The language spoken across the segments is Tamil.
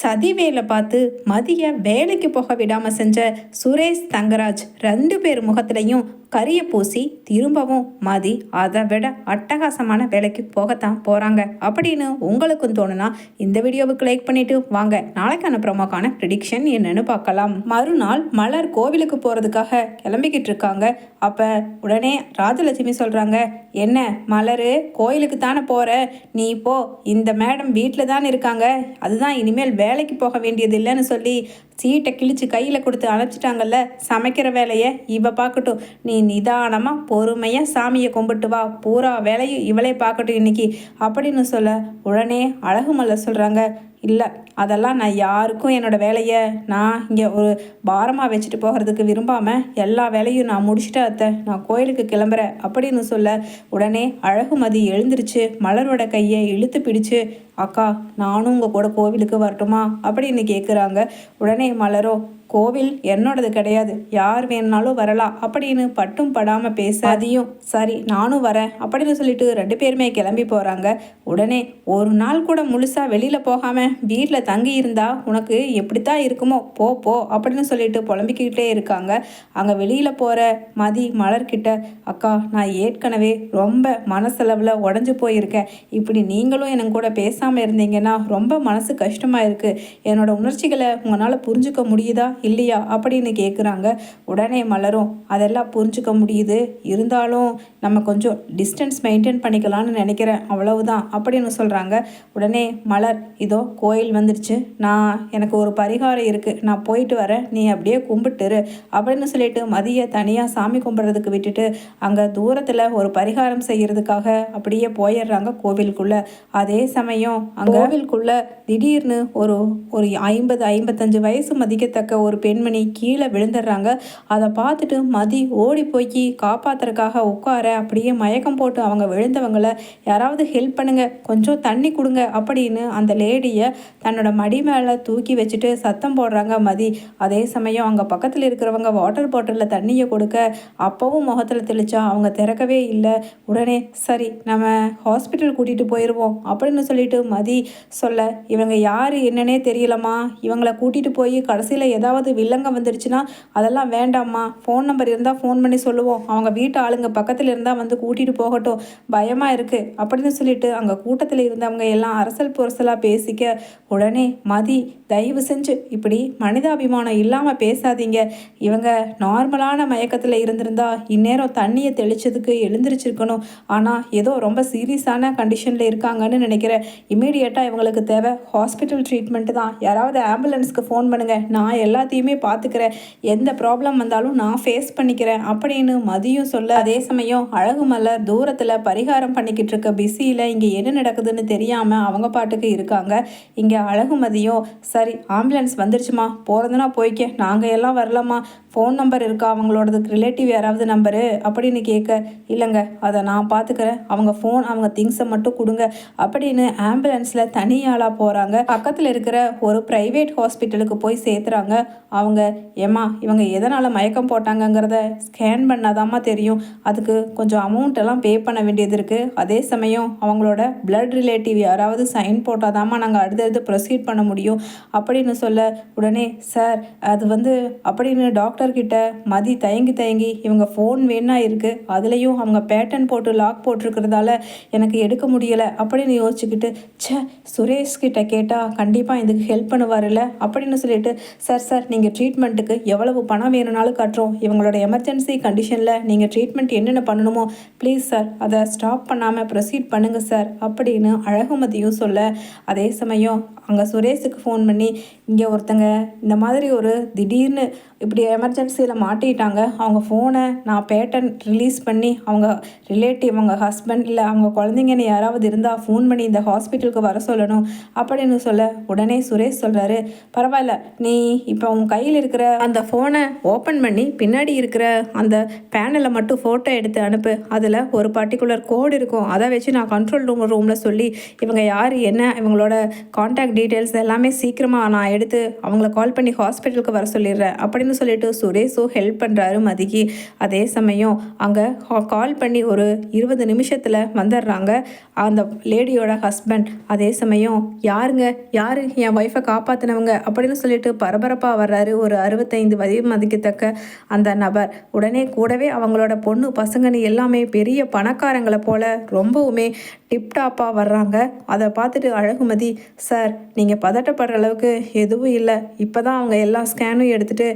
சதி வேலை பார்த்து மதிய வேலைக்கு போக விடாம செஞ்ச சுரேஷ் தங்கராஜ் 2 பேர் முகத்திலையும் கரிய பூசி திரும்பவும் மதி அதை விட அட்டகாசமான வேலைக்கு போகத்தான் போறாங்க அப்படின்னு உங்களுக்கும் தோணுனா இந்த வீடியோவுக்கு லைக் பண்ணிட்டு வாங்க நாளைக்கான ப்ரோமோக்கான ப்ரிடிக்ஷன் என்னன்னு பார்க்கலாம். மறுநாள் மலர் கோவிலுக்கு போறதுக்காக கிளம்பிக்கிட்டு இருக்காங்க. அப்ப உடனே ராஜலட்சுமி சொல்றாங்க, என்ன மலரு கோயிலுக்கு தானே போற, நீ போ, இந்த மேடம் வீட்டில் தான் இருக்காங்க, அதுதான் இனிமேல் வேலைக்கு போக வேண்டியது இல்லைன்னு சொல்லி சீட்டை கிழிச்சு கையில் கொடுத்து அனுப்பிச்சிட்டாங்கல்ல, சமைக்கிற வேலையை இவ பார்க்கட்டும், நீ நிதானமாக பொறுமையாக சாமியை கும்பிட்டு வா, பூரா வேலையும் இவளே பார்க்கட்டும் இன்னைக்கு அப்படின்னு சொல்ல உடனே அழகுமல்ல சொல்கிறாங்க, இல்லை அதெல்லாம் நான் யாருக்கும் என்னோடய வேலையை நான் இங்கே ஒரு பாரமாக வச்சுட்டு போகிறதுக்கு விரும்பாமல் எல்லா வேலையும் நான் முடிச்சுட்டு அத்தை நான் கோயிலுக்கு கிளம்புறேன் அப்படின்னு சொல்ல உடனே அழகுமதி எழுந்திருச்சு மலரோட கையை இழுத்து பிடிச்சு, அக்கா நானும் உங்கள் கூட கோவிலுக்கு வரட்டுமா அப்படின்னு கேட்குறாங்க. உடனே மலரோ, கோவில் என்னோடது கிடையாது, யார் வேணுனாலும் வரலாம் அப்படின்னு பட்டும் படாமல் பேச அதையும் சரி நானும் வரேன் அப்படின்னு சொல்லிட்டு 2 பேருமே கிளம்பி போகிறாங்க. உடனே ஒரு நாள் கூட முழுசாக வெளியில் போகாமல் வீட்டில் தங்கி இருந்தா உனக்கு எப்படித்தான் இருக்குமோ, போ போ அப்படின்னு சொல்லிட்டு புலம்பிக்கிட்டே இருக்காங்க. அங்கே வெளியில் போகிற மதி மலர்கிட்ட, அக்கா நான் ஏற்கனவே ரொம்ப மனசளவில் உடஞ்சி போயிருக்கேன், இப்படி நீங்களும் எனக்கு கூட பேசாமல் இருந்தீங்கன்னா ரொம்ப மனசு கஷ்டமாக இருக்குது, என்னோட உணர்ச்சிகளை உங்களால் புரிஞ்சுக்க முடியுதா இல்லையா அப்படின்னு கேட்குறாங்க. உடனே மலரும், அதெல்லாம் புரிஞ்சுக்க முடியுது, இருந்தாலும் நம்ம கொஞ்சம் டிஸ்டன்ஸ் மெயின்டைன் பண்ணிக்கலாம்னு நினைக்கிறேன், அவ்வளவுதான் அப்படின்னு சொல்கிறாங்க. உடனே மலர், இதோ கோயில் வந்துடுச்சு, எனக்கு ஒரு பரிகாரம் இருக்குது, நான் போயிட்டு வரேன், நீ அப்படியே கும்பிட்டுரு அப்படின்னு சொல்லிட்டு மதிய தனியாக சாமி கும்பிட்றதுக்கு விட்டுட்டு அங்கே தூரத்தில் ஒரு பரிகாரம் செய்கிறதுக்காக அப்படியே போயிடுறாங்க கோவிலுக்குள்ளே. அதே சமயம் அங்கே கோவிலுக்குள்ளே திடீர்னு ஒரு 50-55 வயசு மதிக்கத்தக்க ஒரு பெண்மணி கீழே விழுந்துடுறாங்க. அதை பார்த்துட்டு மதி ஓடி போய் காப்பாத்துறதுக்காக உட்கார அப்படியே மயக்கம் போட்டு அவங்க விழுந்தவங்களை, யாராவது ஹெல்ப் பண்ணுங்க, கொஞ்சம் தண்ணி கொடுங்க அப்படின்னு அந்த லேடியை தன்னோட மடி மேலே தூக்கி வச்சுட்டு சத்தம் போடுறாங்க மதி. அதே சமயம் அங்கே பக்கத்தில் இருக்கிறவங்க வாட்டர் பாட்டிலில் தண்ணியை கொடுக்க அப்பவும் முகத்தில் தெளிச்சா அவங்க திறக்கவே இல்லை. உடனே சரி நம்ம ஹாஸ்பிட்டல் கூட்டிகிட்டு போயிடுவோம் அப்படின்னு சொல்லிட்டு மதி சொல்ல, இவங்க யார் என்னன்னே தெரியலம்மா, இவங்களை கூட்டிகிட்டு போய் கடைசியில் ஏதாவது வில்லங்க வந்துடுச்சுன்னா அதெல்லாம் வேண்டாம்மா, ஃபோன் நம்பர் இருந்தால் ஃபோன் பண்ணி சொல்லுவோம், அவங்க வீட்டு ஆளுங்க பக்கத்தில் இருந்தால் வந்து கூட்டிகிட்டு போகட்டும், பயமாக இருக்குது அப்படின்னு சொல்லிட்டு அங்கே கூட்டத்தில் இருந்தவங்க எல்லாம் அரசல் புரசலாக பேசிக்க உடனே மதி, தயவு செஞ்சு இப்படி மனிதாபிமானம் இல்லாமல் பேசாதீங்க, இவங்க நார்மலான மயக்கத்தில் இருந்திருந்தா இந்நேரம் தண்ணியை தெளிச்சதுக்கு எழுந்திரிச்சிருக்கணும், ஆனால் ஏதோ ரொம்ப சீரியஸான கண்டிஷனில் இருக்காங்கன்னு நினைக்கிறேன், இமீடியட்டாக இவங்களுக்கு தேவை ஹாஸ்பிட்டல் ட்ரீட்மெண்ட்டு தான், யாராவது ஆம்புலன்ஸ்க்கு ஃபோன் பண்ணுங்கள், நான் எல்லாத்தையுமே பார்த்துக்கிறேன், எந்த ப்ராப்ளம் வந்தாலும் நான் ஃபேஸ் பண்ணிக்கிறேன் அப்படின்னு மதியும் சொல்ல, அதே சமயம் அழகுமலர் தூரத்தில் பரிகாரம் பண்ணிக்கிட்டு இருக்க பிஸியில் இங்கே என்ன நடக்குதுன்னு தெரியாமல் அவங்க பாட்டுக்கு இருக்காங்க. இங்கே அழகுமதியும், சரி ஆம்புலன்ஸ் வந்துருச்சுமா, போகிறதுனா போய்க்க, நாங்கள் எல்லாம் வரலாமா, ஃபோன் நம்பர் இருக்கா அவங்களோடதுக்கு ரிலேட்டிவ் யாராவது நம்பரு அப்படின்னு கேட்க, இல்லைங்க அதை நான் பார்த்துக்கிறேன், அவங்க ஃபோன் அவங்க திங்ஸை மட்டும் கொடுங்க அப்படின்னு ஆம்புலன்ஸில் தனியாளாக போகிறாங்க. பக்கத்தில் இருக்கிற ஒரு ப்ரைவேட் ஹாஸ்பிட்டலுக்கு போய் சேர்த்துறாங்க. அவங்க, ஏம்மா இவங்க எதனால் மயக்கம் போட்டாங்கங்கிறத ஸ்கேன் பண்ணாதாம்மா தெரியும், அதுக்கு கொஞ்சம் அமௌண்ட்டெல்லாம் பே பண்ண வேண்டியது இருக்குது, அதே சமயம் அவங்களோட பிளட் ரிலேட்டிவ் யாராவது சைன் போட்டாதாம்மா நாங்கள் அடுத்தடுத்து ப்ரொசீட் பண்ண முடியும் அப்படின்னு சொல்ல உடனே, சார் அது அப்படின்னு டாக்டர்கிட்ட மதி தயங்கி இவங்க ஃபோன் வேணா இருக்குது, அதுலேயும் அவங்க பேட்டன் போட்டு லாக் போட்டிருக்கிறதால எனக்கு எடுக்க முடியலை அப்படின்னு யோசிச்சுக்கிட்டு, சுரேஷ் கிட்ட கேட்டால் கண்டிப்பாக இதுக்கு ஹெல்ப் பண்ணுவார்ல அப்படின்னு சொல்லிட்டு, சார் நீங்கள் ட்ரீட்மெண்ட்டுக்கு எவ்வளவு பணம் வேணும்னாலும் கட்டுறோம், இவங்களோட எமர்ஜென்சி கண்டிஷனில் நீங்கள் ட்ரீட்மெண்ட் என்னென்ன பண்ணணுமோ ப்ளீஸ் சார் அதை ஸ்டாப் பண்ணாமல் ப்ரொசீட் பண்ணுங்கள் சார் அப்படின்னு அழகுமதியும் சொல்ல, அதே சமயம் அங்கே சுரேஷுக்கு ஃபோன் பண்ணி, இங்கே ஒருத்தங்க இந்த மாதிரி ஒரு திடீர்னு இப்படி எமர்ஜென்சியில் மாட்டிட்டாங்க, அவங்க ஃபோனை நான் பேட்டன் ரிலீஸ் பண்ணி அவங்க ரிலேட்டிவ் அவங்க ஹஸ்பண்ட் இல்லை அவங்க குழந்தைங்கன்னு யாராவது இருந்தால் ஃபோன் பண்ணி இந்த ஹாஸ்பிட்டலுக்கு வர சொல்லணும் அப்படின்னு சொல்ல உடனே சுரேஷ் சொல்கிறாரு, பரவாயில்ல நீ இப்போ உன் கையில் இருக்கிற அந்த ஃபோனை ஓப்பன் பண்ணி பின்னாடி இருக்கிற அந்த பேனலை மட்டும் ஃபோட்டோ எடுத்து அனுப்பு, அதில் ஒரு பர்டிகுலர் கோடு இருக்கும், அதை வச்சு நான் கண்ட்ரோல் ரூமில் சொல்லி இவங்க யார் என்ன இவங்களோட கான்டாக்ட் டீட்டெயில்ஸ் எல்லாமே சீக்கிரமாக நான் எடுத்து அவங்கள கால் பண்ணி ஹாஸ்பிட்டலுக்கு வர சொல்லிடுறேன் அப்படின்னு சொல்லிட்டு சுரேஷும் ஹெல்ப் பண்ணுறாரு மதிக்கு. அதே சமயம் அங்கே கால் பண்ணி ஒரு 20 நிமிஷத்தில் வந்துடுறாங்க அந்த லேடியோட ஹஸ்பண்ட். அதே சமயம் யாருங்க யார் என் ஒய்ஃபை காப்பாற்றினவங்க அப்படின்னு சொல்லிட்டு பரபரப்பாக வர்றாரு ஒரு 65 வயது மதிக்கத்தக்க அந்த நபர். உடனே கூடவே அவங்களோட பொண்ணு பசங்கன்னு எல்லாமே பெரிய பணக்காரங்களை போல ரொம்பவுமே டிப்டாப்பாக வர்றாங்க. அதை பார்த்துட்டு அழகுமதி, சார் நீங்கள் பதட்டப்படுற அளவுக்கு எதுவும் இல்லை, இப்போ தான் அவங்க எல்லா ஸ்கேனும் எடுத்துகிட்டு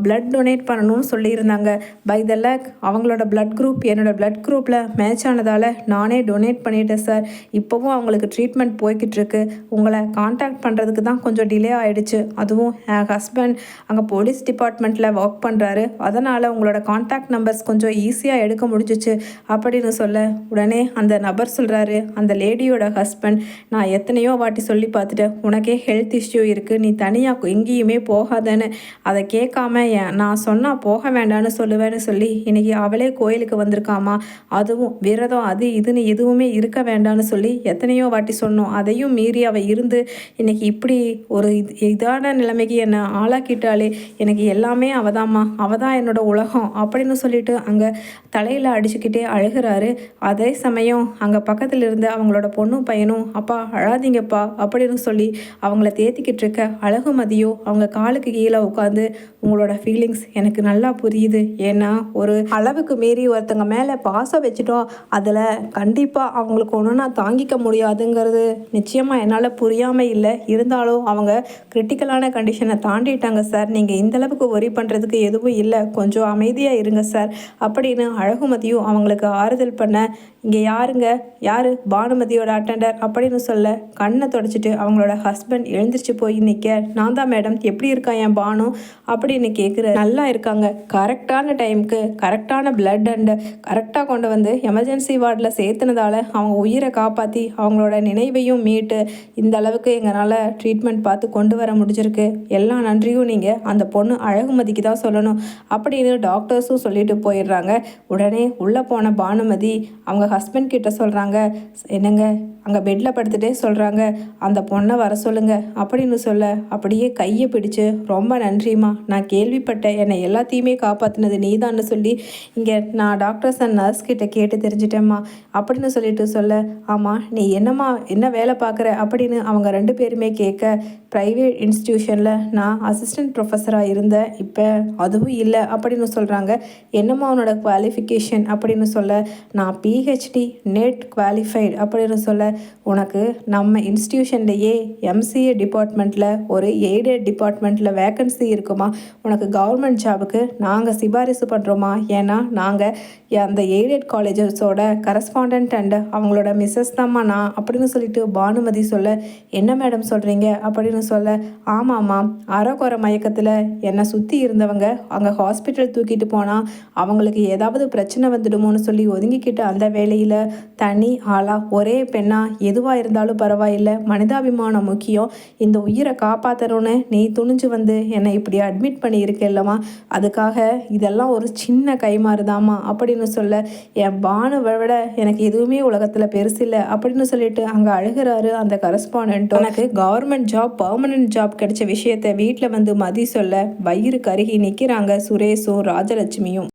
பிளட் டொனேட் பண்ணணும்னு சொல்லியிருந்தாங்க. பை த லக் அவங்களோட பிளட் குரூப் என்னோடய பிளட் குரூப்பில் மேட்ச் ஆனதால் நானே டொனேட் பண்ணிட்டேன் சார். இப்போவும் அவங்களுக்கு ட்ரீட்மெண்ட் போய்கிட்டு இருக்கு. உங்களை காண்டாக்ட் பண்ணுறதுக்கு தான் கொஞ்சம் டிலே ஆகிடுச்சு. அதுவும் என் ஹஸ்பண்ட் அங்கே போலீஸ் டிபார்ட்மெண்ட்டில் ஒர்க் பண்ணுறாரு, அதனால் உங்களோட காண்டாக்ட் நம்பர்ஸ் கொஞ்சம் ஈஸியாக எடுக்க முடிஞ்சிச்சு அப்படின்னு சொல்ல உடனே அந்த நபர் சொல்கிறாரு, அந்த லேடியோட ஹஸ்பண்ட், நான் எத்தனையோ வாட்டி சொல்லி பார்த்துட்டேன், உனக்கே ஹெல்த் இஷ்யூ இருக்குது, நீ தனியாக எங்கேயுமே போகாதேன்னு. அதை கேட்காம நான் சொன்னால் போக வேண்டான்னு சொல்லுவேன்னு சொல்லி இன்றைக்கி அவளே கோயிலுக்கு வந்திருக்காமா. அதுவும் விரதம் அது இதுன்னு எதுவுமே இருக்க வேண்டான்னு சொல்லி எத்தனையோ வாட்டி சொன்னோம். அதையும் மீறி அவள் இருந்து இன்றைக்கி இப்படி ஒரு இதான நிலைமைக்கு என்னை ஆளாக்கிட்டாலே. எனக்கு எல்லாமே அவதாம்மா, அவதான் என்னோட உலகம் அப்படின்னு சொல்லிட்டு அங்கே தலையில் அடிச்சுக்கிட்டே அழுகிறாரு. அதே சமயம் அங்கே பக்கத்தில் இருந்து அவங்களோட பொண்ணும் பையனும், அப்பா அழாதீங்கப்பா அப்படின்னு சொல்லி அவங்கள தேத்திக்கிட்டு இருக்க அழகுமதியோ அவங்க காலுக்கு கீழே உட்காந்து, உங்களோட ஃபீலிங்ஸ் எனக்கு நல்லா புரியுது, ஏன்னா ஒரு அளவுக்கு மீறி ஒருத்தங்க மேலே பாசம் வச்சுட்டோம், அதில் கண்டிப்பாக அவங்களுக்கு ஒன்றுனா தாங்கிக்க முடியாதுங்கிறது நிச்சயமாக என்னால் புரியாமல் இல்லை. இருந்தாலும் அவங்க கிரிட்டிக்கலான கண்டிஷனை தாண்டிட்டாங்க சார், நீங்கள் இந்தளவுக்கு ஒரி பண்ணுறதுக்கு எதுவும் இல்லை, கொஞ்சம் அமைதியாக இருங்க சார் அப்படின்னு அழகுமதியும் அவங்களுக்கு ஆறுதல் பண்ண, இங்கே யாருங்க யார் பானுமதியோட அட்டெண்டர் அப்படின்னு சொல்ல கண்ணை தொடச்சிட்டு அவங்களோட ஹஸ்பண்ட் எழுந்திரிச்சு போய் நிற்க, நான் தான் மேடம், எப்படி இருக்கா என் பானு அப்படின்னு கேட்குற. நல்லா இருக்காங்க, கரெக்டான டைமுக்கு கரெக்டான பிளட் அண்டு கரெக்டாக கொண்டு வந்து எமர்ஜென்சி வார்டில் சேர்த்துனதால அவங்க உயிரை காப்பாற்றி அவங்களோட நினைவையும் மீட்டு இந்த அளவுக்கு எங்களால் ட்ரீட்மெண்ட் பார்த்து கொண்டு வர முடிஞ்சிருக்கு. எல்லா நன்றியும் நீங்கள் அந்த பொண்ணு அழகுமதிக்கு தான் சொல்லணும் அப்படின்னு டாக்டர்ஸும் சொல்லிட்டு போயிடுறாங்க. உடனே உள்ளே போன பானுமதி அவங்க ஹஸ்பண்ட் கிட்ட சொல்கிறாங்க, என்னங்க அங்கே பெட்டில் படுத்துகிட்டே சொல்கிறாங்க, அந்த பொண்ணை வர சொல்லுங்க அப்படின்னு சொல்ல அப்படியே கையை பிடிச்சு, ரொம்ப நன்றிம்மா, நான் கேள்விப்பட்டேன், என்னை எல்லாத்தையுமே காப்பாற்றினது நீதான்னு சொல்லி இங்கே நான் டாக்டர்ஸ் அண்ட் நர்ஸ் கிட்ட கேட்டு தெரிஞ்சிட்டேம்மா அப்படின்னு சொல்லிட்டு சொல்ல, ஆமாம் நீ என்னம்மா என்ன வேலை பார்க்குற அப்படின்னு அவங்க 2 பேருமே கேட்க, ப்ரைவேட் இன்ஸ்டிடியூஷனில் நான் அசிஸ்டன்ட் ப்ரொஃபஸராக இருந்தேன், இப்போ அதுவும் இல்லை அப்படின்னு சொல்கிறாங்க. என்னம்மா உன்னோட குவாலிஃபிகேஷன் அப்படின்னு சொல்ல, நான் பிஹெச்டி நெட் குவாலிஃபைடு அப்படின்னு சொல்ல, உனக்கு நம்ம இன்ஸ்டிடியூஷன்லேயே எம்சிஏ டிபார்ட்மெண்ட்டில் ஒரு எய்டட் டிபார்ட்மெண்ட்டில் வேக்கன்சி இருக்குமா, உனக்கு கவர்மெண்ட் ஜாபுக்கு நாங்கள் சிபாரிசு பண்ணுறோமா, ஏன்னா நாங்கள் அந்த எய்டட் காலேஜஸோட கரஸ்பாண்டன்ட் அண்ட் அவங்களோட மிஸ்ஸஸ் தாம்மா நான் அப்படின்னு சொல்லிட்டு பானுமதி சொல்ல, என்ன மேடம் சொல்கிறீங்க அப்படின்னு சொல்ல, ஆமாம்மா, அறக்குறை மயக்கத்தில் என்னை சுற்றி இருந்தவங்க அங்கே ஹாஸ்பிட்டல் தூக்கிட்டு போனால் அவங்களுக்கு ஏதாவது பிரச்சனை வந்துடுமோன்னு சொல்லி ஒதுங்கிக்கிட்டு அந்த வேலையில் தனி ஆளாக ஒரே பெண்ணா எதுவாக இருந்தாலும் பரவாயில்லை, மனிதாபிமானம் முக்கியம், இந்த உயிரை காப்பாற்றணும்னு நீ துணிஞ்சு வந்து என்னை இப்படி அட்மிட் பண்ணி இருக்கல்லம்மா, அதுக்காக இதெல்லாம் ஒரு சின்ன கைமாறுதாம்மா அப்படின்னு சொல்ல, என் பானுவை விட எனக்கு எதுவுமே உலகத்தில் பெருசில்லை அப்படின்னு சொல்லிட்டு அங்கே அழுகிறாரு அந்த கரஸ்பாண்டன்ட். எனக்கு கவர்மெண்ட் ஜாப் பர்மனன்ட் ஜாப் கிடைச்ச விஷயத்த வீட்டில் வந்து மதி சொல்ல வயிறு கருகி நிற்கிறாங்க சுரேஷும் ராஜலட்சுமியும்.